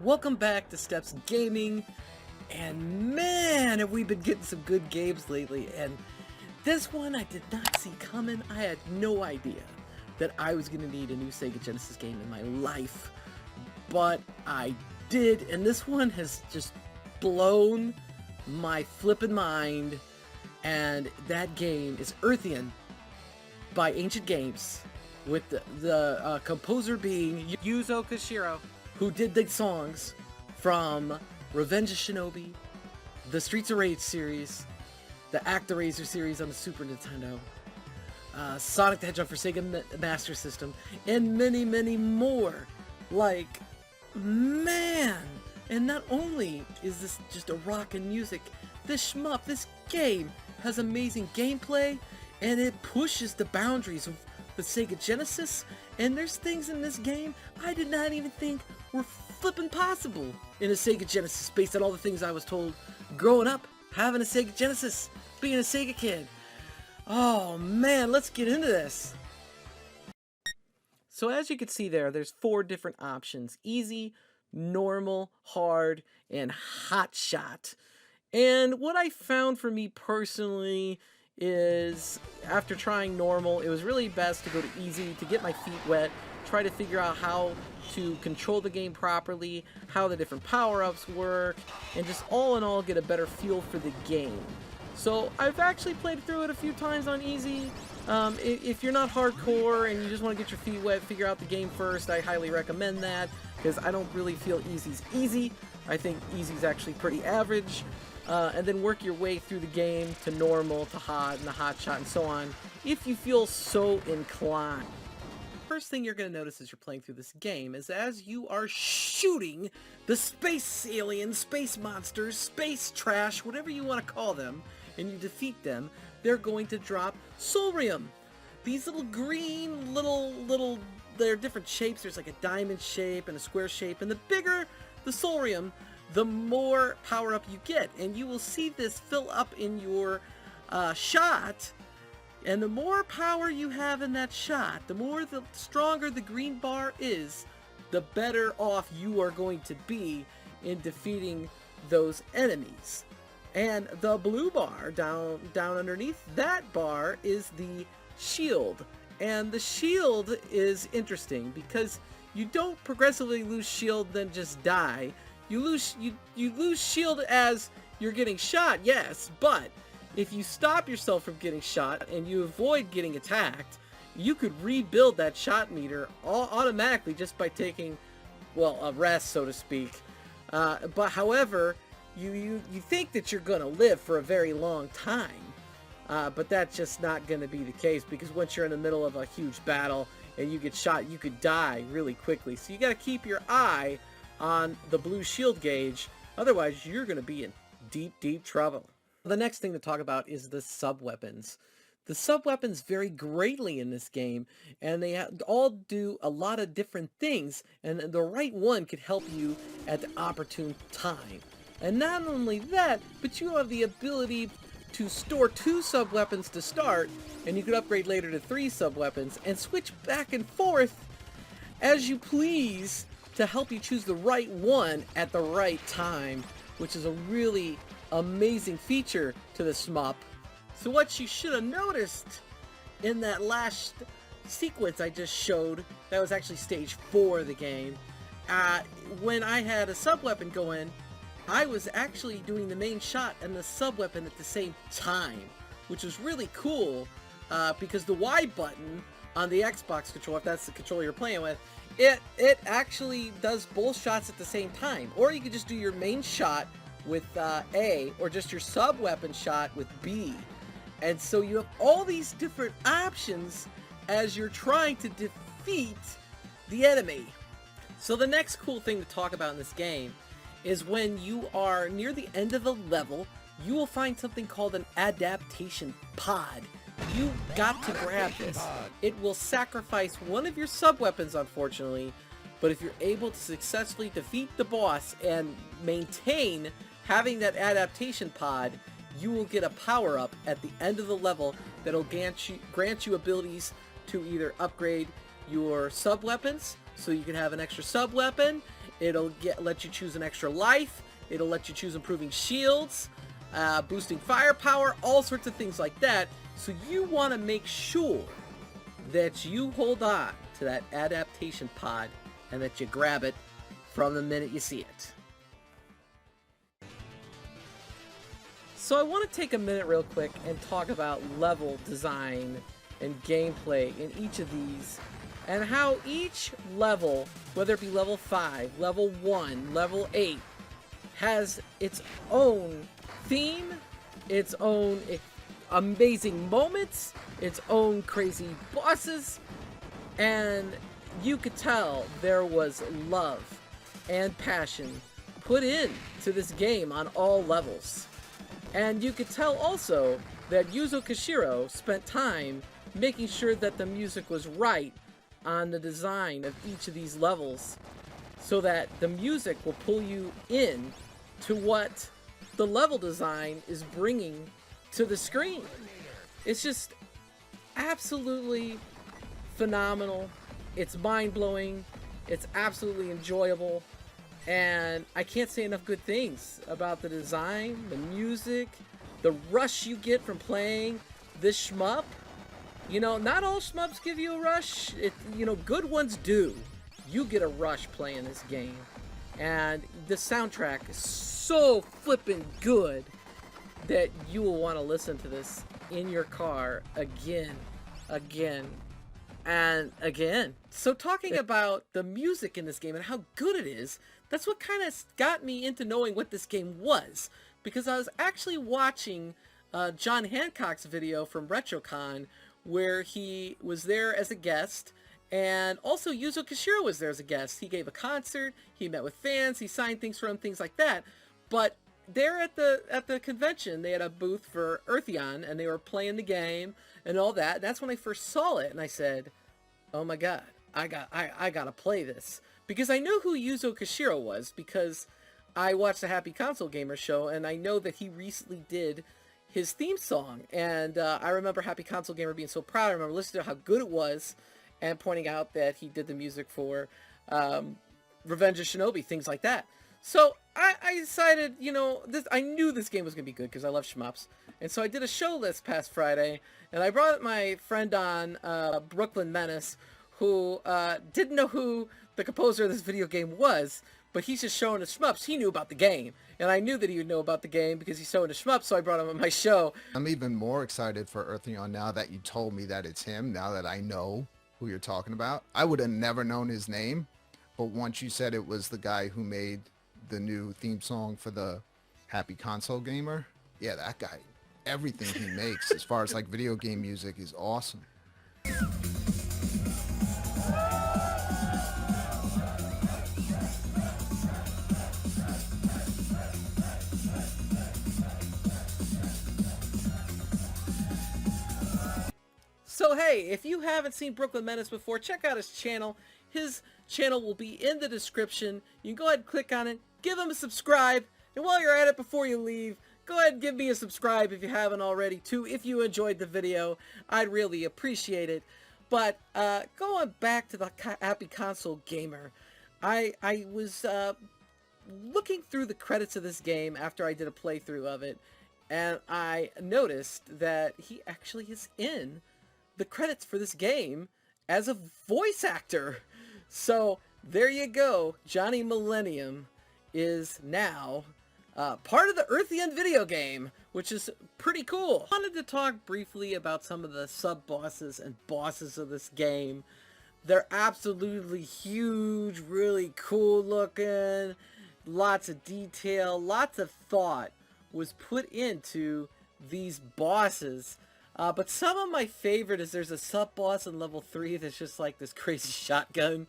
Welcome back to Steps Gaming, and man, have we been getting some good games lately, and this one I did not see coming. I had no idea that I was going to need a new Sega Genesis game in my life, but I did, and this one has just blown my flippin' mind, and that game is Earthion by Ancient Games, with the composer being Yuzo Koshiro, who did the songs from Revenge of Shinobi, the Streets of Rage series, the ActRaiser series on the Super Nintendo, Sonic the Hedgehog for Sega Master System, and many, many more. Like, man! And not only is this just a rockin' music, this shmup, this game, has amazing gameplay, and it pushes the boundaries of the Sega Genesis, and there's things in this game I did not even think were flippin' possible in a Sega Genesis based on all the things I was told growing up, having a Sega Genesis, being a Sega kid. Oh man, let's get into this. So as you can see there's 4 different options: easy, normal, hard, and hot shot. And what I found for me personally is, after trying normal, it was really best to go to easy to get my feet wet, try to figure out how to control the game properly, how the different power-ups work, and just all in all get a better feel for the game. So I've actually played through it a few times on easy. If you're not hardcore and you just want to get your feet wet, figure out the game first, I highly recommend that, because I don't really feel easy's easy. I think easy's actually pretty average. And then work your way through the game to normal, to hot, and the hot shot, and so on, if you feel so inclined. First thing you're going to notice as you're playing through this game is as you are shooting the space aliens, space monsters, space trash, whatever you want to call them, and you defeat them, they're going to drop Soulrium. These little green, they're different shapes. There's like a diamond shape and a square shape, and the bigger the Soulrium, the more power up you get, and you will see this fill up in your shot. And the more power you have in that shot, the stronger the green bar is, the better off you are going to be in defeating those enemies. And the blue bar down underneath that bar is the shield. And the shield is interesting because you don't progressively lose shield then just die. You lose shield as you're getting shot, yes, but if you stop yourself from getting shot and you avoid getting attacked, you could rebuild that shot meter automatically just by taking, well, a rest, so to speak. But however, you think that you're gonna live for a very long time, but that's just not gonna be the case, because once you're in the middle of a huge battle and you get shot, you could die really quickly. So you gotta keep your eye on the blue shield gauge, otherwise you're going to be in deep, deep trouble. The next thing to talk about is the sub-weapons. The sub-weapons vary greatly in this game, and they all do a lot of different things, and the right one could help you at the opportune time. And not only that, but you have the ability to store 2 sub-weapons to start, and you could upgrade later to 3 sub-weapons, and switch back and forth as you please to help you choose the right one at the right time, which is a really amazing feature to the shmup. So what you should have noticed in that last sequence I just showed, that was actually stage 4 of the game, when I had a sub-weapon go in, I was actually doing the main shot and the sub-weapon at the same time, which was really cool, because the Y button on the Xbox controller, if that's the controller you're playing with, it actually does both shots at the same time. Or you could just do your main shot with A, or just your sub-weapon shot with B. And so you have all these different options as you're trying to defeat the enemy. So the next cool thing to talk about in this game is when you are near the end of the level, you will find something called an adaptation pod. You got to grab this. It will sacrifice one of your sub-weapons, unfortunately, but if you're able to successfully defeat the boss and maintain having that adaptation pod, you will get a power-up at the end of the level that'll grant you abilities to either upgrade your sub-weapons, so you can have an extra sub-weapon, It'll let you choose an extra life. It'll let you choose improving shields, boosting firepower, all sorts of things like that. So you want to make sure that you hold on to that adaptation pod and that you grab it from the minute you see it. So I want to take a minute real quick and talk about level design and gameplay in each of these, and how each level, whether it be level 5, level 1, level 8, has its own theme, its own amazing moments, its own crazy bosses, and you could tell there was love and passion put into this game on all levels. And you could tell also that Yuzo Koshiro spent time making sure that the music was right on the design of each of these levels, so that the music will pull you in to what the level design is bringing to the screen. It's just absolutely phenomenal. It's mind-blowing. It's absolutely enjoyable. And I can't say enough good things about the design, the music, the rush you get from playing this shmup. You know, not all shmups give you a rush. You know, good ones do. You get a rush playing this game. And the soundtrack is so flippin' good that you will want to listen to this in your car again, and again. So talking about the music in this game and how good it is, that's what kind of got me into knowing what this game was. Because I was actually watching John Hancock's video from RetroCon, where he was there as a guest, and also Yuzo Koshiro was there as a guest. He gave a concert, he met with fans, he signed things for them, things like that. But there at the convention, they had a booth for Earthion, and they were playing the game and all that. And that's when I first saw it, and I said, "Oh my God, I gotta play this," because I knew who Yuzo Koshiro was, because I watched the Happy Console Gamer show, and I know that he recently did his theme song, and I remember Happy Console Gamer being so proud. I remember listening to how good it was, and pointing out that he did the music for Revenge of Shinobi, things like that. So I decided, you know, I knew this game was going to be good because I love shmups. And so I did a show this past Friday, and I brought my friend on, Brooklyn Menace, who didn't know who the composer of this video game was, but he's just showing us shmups. He knew about the game, and I knew that he would know about the game because he's showing us shmups, so I brought him on my show. I'm even more excited for Earthion now that you told me that it's him, now that I know who you're talking about. I would have never known his name, but once you said it was the guy who made the new theme song for the Happy Console Gamer, yeah, that guy, everything he makes as far as like video game music is awesome. So hey, if you haven't seen Brooklyn Menace before, check out his channel. His channel will be in the description. You can go ahead and click on it, give him a subscribe, and while you're at it, before you leave, go ahead and give me a subscribe if you haven't already too. If you enjoyed the video, I'd really appreciate it. But going back to the Happy Console Gamer, I was looking through the credits of this game after I did a playthrough of it, and I noticed that he actually is in the credits for this game as a voice actor. So there you go. Johnny Millennium is now part of the Earthion video game, which is pretty cool. I wanted to talk briefly about some of the sub-bosses and bosses of this game. They're absolutely huge, really cool looking, lots of detail, lots of thought was put into these bosses. But some of my favorite is there's a sub-boss in level 3 that's just like this crazy shotgun.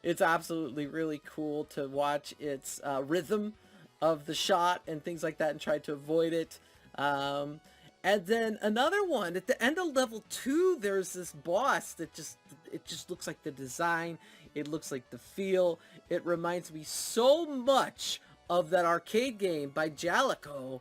It's absolutely really cool to watch its rhythm of the shot and things like that and try to avoid it. And then another one, at the end of level 2, there's this boss that just looks like the design. It looks like the feel. It reminds me so much of that arcade game by Jalico,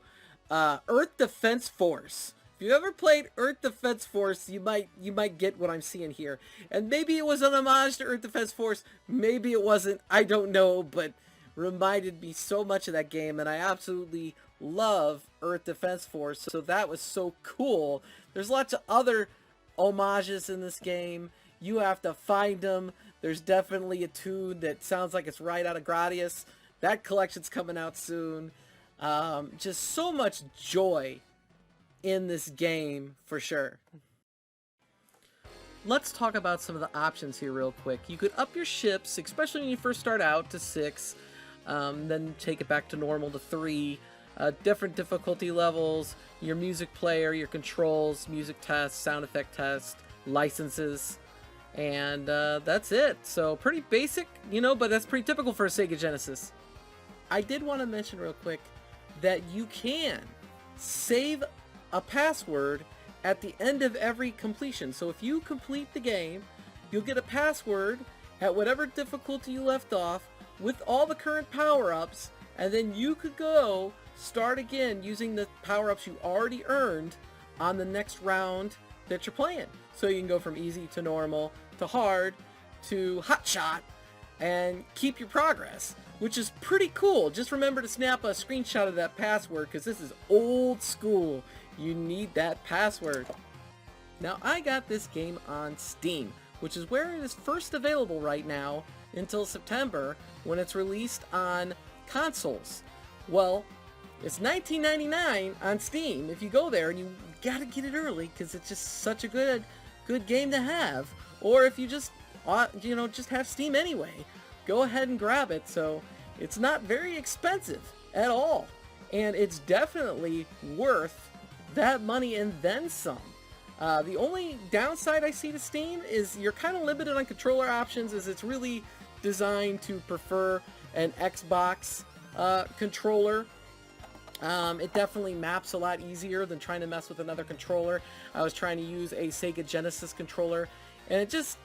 Earth Defense Force. If you ever played Earth Defense Force, you might get what I'm seeing here. And maybe it was an homage to Earth Defense Force, maybe it wasn't, I don't know, but reminded me so much of that game, and I absolutely love Earth Defense Force, so that was so cool. There's lots of other homages in this game. You have to find them. There's definitely a tune that sounds like it's right out of Gradius. That collection's coming out soon. Just so much joy in this game for sure. Let's talk about some of the options here real quick. You could up your ships, especially when you first start out, to 6, then take it back to normal to 3. Different difficulty levels, your music player, your controls, music test, sound effect test, licenses, and that's it. So pretty basic, you know, but that's pretty typical for a Sega Genesis. I did want to mention real quick that you can save a password at the end of every completion. So if you complete the game, you'll get a password at whatever difficulty you left off with all the current power-ups, and then you could go start again using the power-ups you already earned on the next round that you're playing. So you can go from easy to normal to hard to hotshot and keep your progress, which is pretty cool. Just remember to snap a screenshot of that password, because this is old school. You need that password. Now, I got this game on Steam, which is where it is first available right now until September, when it's released on consoles. Well, it's $19.99 on Steam if you go there, and you gotta get it early because it's just such a good game to have. Or if you just just have Steam anyway, go ahead and grab it. So it's not very expensive at all, and it's definitely worth that money and then some. The only downside I see to Steam is you're kind of limited on controller options, as it's really designed to prefer an Xbox controller. It definitely maps a lot easier than trying to mess with another controller. I was trying to use a Sega Genesis controller, and it just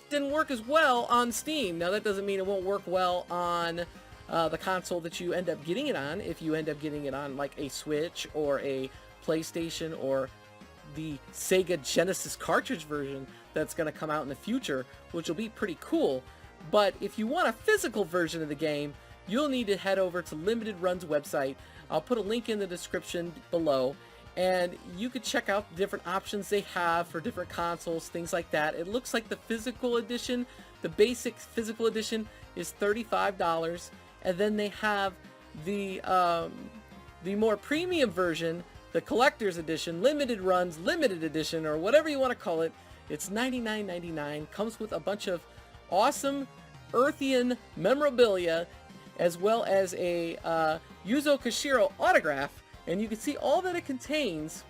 didn't work as well on Steam. Now, that doesn't mean it won't work well on the console that you end up getting it on, if you end up getting it on like a Switch or a PlayStation or the Sega Genesis cartridge version that's going to come out in the future, which will be pretty cool. But if you want a physical version of the game, you'll need to head over to Limited Run's website. I'll put a link in the description below, and you could check out the different options they have for different consoles, things like that. It looks like the physical edition, the basic physical edition, is $35, and then they have the more premium version, the collector's edition, limited runs, limited edition, or whatever you want to call it. It's $99.99. Comes with a bunch of awesome Earthion memorabilia, as well as a Yuzo Koshiro autograph, and you can see all that it contains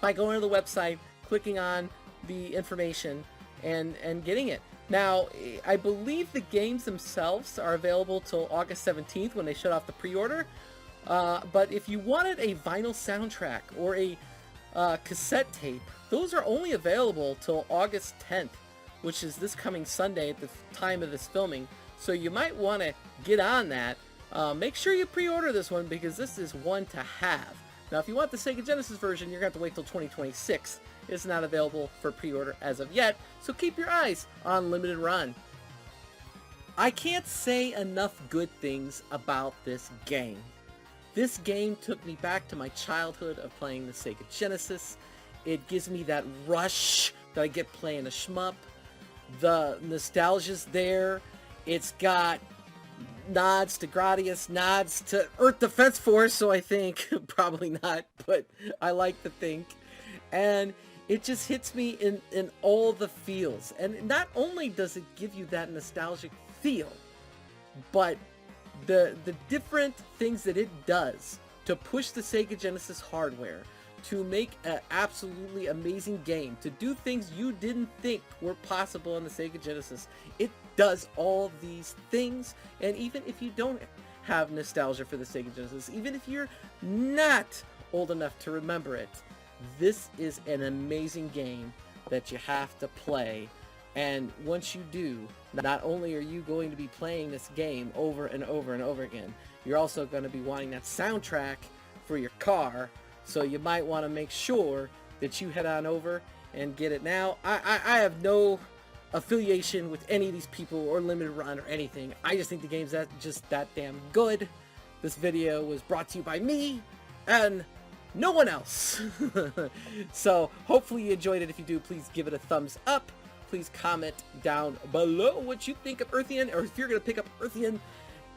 by going to the website, clicking on the information, and getting it. Now, I believe the games themselves are available till August 17th when they shut off the pre-order, but if you wanted a vinyl soundtrack or a cassette tape, those are only available till August 10th, which is this coming Sunday at the time of this filming. So you might want to get on that. Make sure you pre-order this one, because this is one to have. Now, if you want the Sega Genesis version, you're going to have to wait till 2026. It's not available for pre-order as of yet, so keep your eyes on Limited Run. I can't say enough good things about this game. This game took me back to my childhood of playing the Sega Genesis. It gives me that rush that I get playing a shmup. The nostalgia's there. It's got nods to Gradius, nods to Earth Defense Force, so I think, probably not, but I like to think. And it just hits me in all the feels. And not only does it give you that nostalgic feel, but the different things that it does to push the Sega Genesis hardware, to make an absolutely amazing game, to do things you didn't think were possible on the Sega Genesis. It does all these things, and even if you don't have nostalgia for the Sega Genesis, even if you're not old enough to remember it, this is an amazing game that you have to play. And once you do, not only are you going to be playing this game over and over and over again, you're also going to be wanting that soundtrack for your car. So you might want to make sure that you head on over and get it now. I have no affiliation with any of these people or limited run or anything. I just think the game's just that damn good. This video was brought to you by me and no one else. So hopefully you enjoyed it. If you do, please give it a thumbs up. Please comment down below what you think of Earthion, or if you're going to pick up Earthion.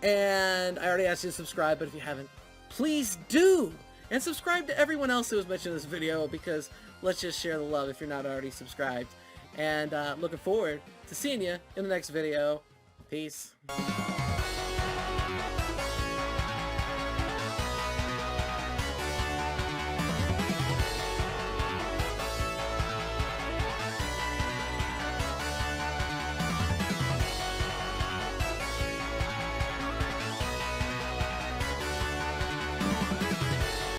And I already asked you to subscribe, but if you haven't, please do. And subscribe to everyone else who was mentioned in this video, because let's just share the love if you're not already subscribed. And looking forward to seeing you in the next video. Peace.